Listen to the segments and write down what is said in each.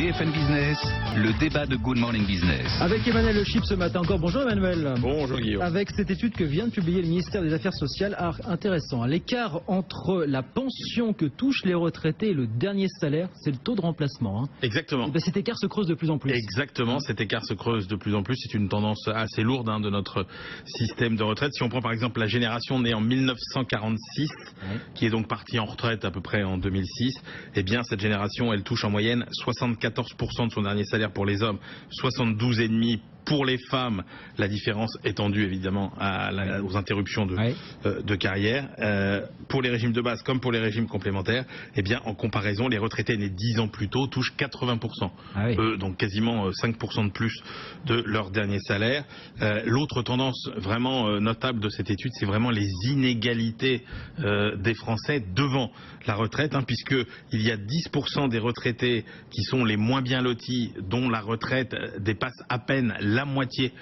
BFM Business, le débat de Good Morning Business. Avec Emmanuel Le Chip ce matin encore. Bonjour Emmanuel. Bonjour Guillaume. Avec cette étude que vient de publier le ministère des Affaires sociales, intéressant. L'écart entre la pension que touchent les retraités et le dernier salaire, c'est le taux de remplacement. Exactement. Et cet écart se creuse de plus en plus. Exactement, cet écart se creuse de plus en plus. C'est une tendance assez lourde de notre système de retraite. Si on prend par exemple la génération née en 1946, qui est donc partie en retraite à peu près en 2006, eh bien cette génération, elle touche en moyenne 74% de son dernier salaire pour les hommes, 72,5% pour les femmes, la différence étant due évidemment aux interruptions de carrière. Pour les régimes de base comme pour les régimes complémentaires, eh bien en comparaison, les retraités nés 10 ans plus tôt touchent 80%. Donc quasiment 5% de plus de leur dernier salaire. L'autre tendance vraiment notable de cette étude, c'est vraiment les inégalités des Français devant la retraite, puisque il y a 10% des retraités qui sont les moins bien lotis, dont la retraite dépasse à peine la moitié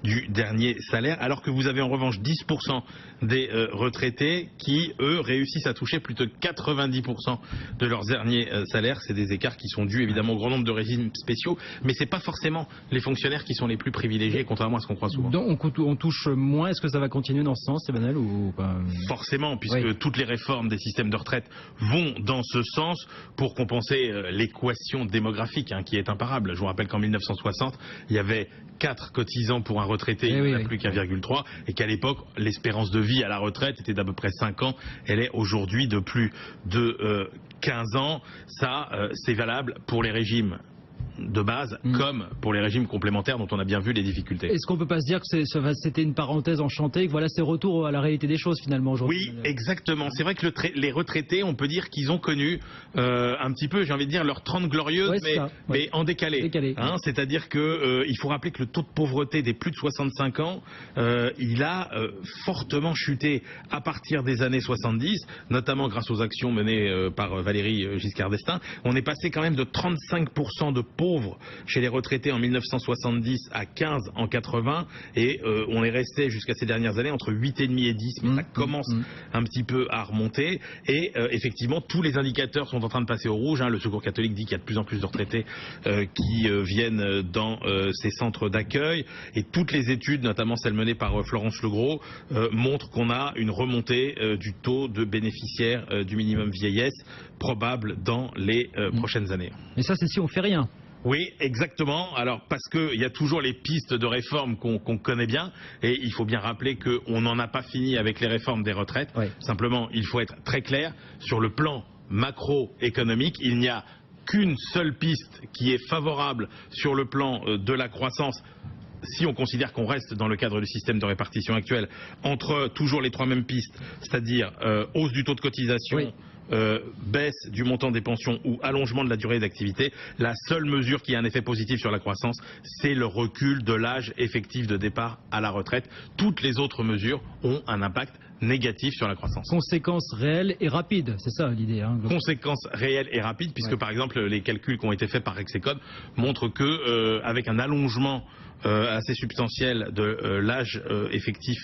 du dernier salaire, alors que vous avez en revanche 10% des retraités qui, eux, réussissent à toucher plus de 90% de leurs derniers salaires. C'est des écarts qui sont dus évidemment au grand nombre de régimes spéciaux, mais c'est pas forcément les fonctionnaires qui sont les plus privilégiés, contrairement à ce qu'on croit souvent. Donc on touche moins. Est-ce que ça va continuer dans ce sens, Emmanuel, ou pas? Forcément, puisque toutes les réformes des systèmes de retraite vont dans ce sens pour compenser l'équation démographique qui est imparable. Je vous rappelle qu'en 1960, il y avait 4 cotisants pour un retraité, il n'y en a plus qu'1,3, et qu'à l'époque, l'espérance de vie à la retraite était d'à peu près 5 ans. Elle est aujourd'hui de plus de 15 ans. Ça, c'est valable pour les régimes de base comme pour les régimes complémentaires dont on a bien vu les difficultés. Est-ce qu'on peut pas se dire que c'était une parenthèse enchantée, que voilà, c'est retour à la réalité des choses finalement aujourd'hui? Oui, exactement. C'est vrai que les retraités, on peut dire qu'ils ont connu un petit peu, j'ai envie de dire, leur 30 glorieuses, mais en décalé. C'est-à-dire que il faut rappeler que le taux de pauvreté des plus de 65 ans, il a fortement chuté à partir des années 70, notamment grâce aux actions menées par Valéry Giscard d'Estaing. On est passé quand même de 35% de pauvres chez les retraités en 1970 à 15 en 80, et on est resté jusqu'à ces dernières années entre 8,5 et 10, mais ça commence un petit peu à remonter, et effectivement tous les indicateurs sont en train de passer au rouge. Le Secours catholique dit qu'il y a de plus en plus de retraités qui viennent dans ces centres d'accueil, et toutes les études, notamment celles menées par Florence Legros, montrent qu'on a une remontée du taux de bénéficiaires du minimum vieillesse probable dans les prochaines années. Mais ça, c'est si on fait rien. Oui, exactement. Alors, parce qu'il y a toujours les pistes de réforme qu'on connaît bien, et il faut bien rappeler qu'on n'en a pas fini avec les réformes des retraites. Simplement, il faut être très clair, sur le plan macroéconomique, il n'y a qu'une seule piste qui est favorable sur le plan de la croissance, si on considère qu'on reste dans le cadre du système de répartition actuel, entre toujours les trois mêmes pistes, c'est-à-dire hausse du taux de cotisation, baisse du montant des pensions ou allongement de la durée d'activité. La seule mesure qui a un effet positif sur la croissance, c'est le recul de l'âge effectif de départ à la retraite. Toutes les autres mesures ont un impact négatif sur la croissance. Conséquences réelles et rapides, c'est ça l'idée. Conséquences réelles et rapides, puisque par exemple les calculs qui ont été faits par Rexecode montrent que avec un allongement assez substantiel de l'âge effectif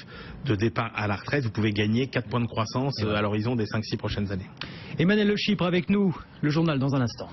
de départ à la retraite, vous pouvez gagner 4 points de croissance à l'horizon des 5-6 prochaines années. Emmanuel Le Chip avec nous, le journal dans un instant.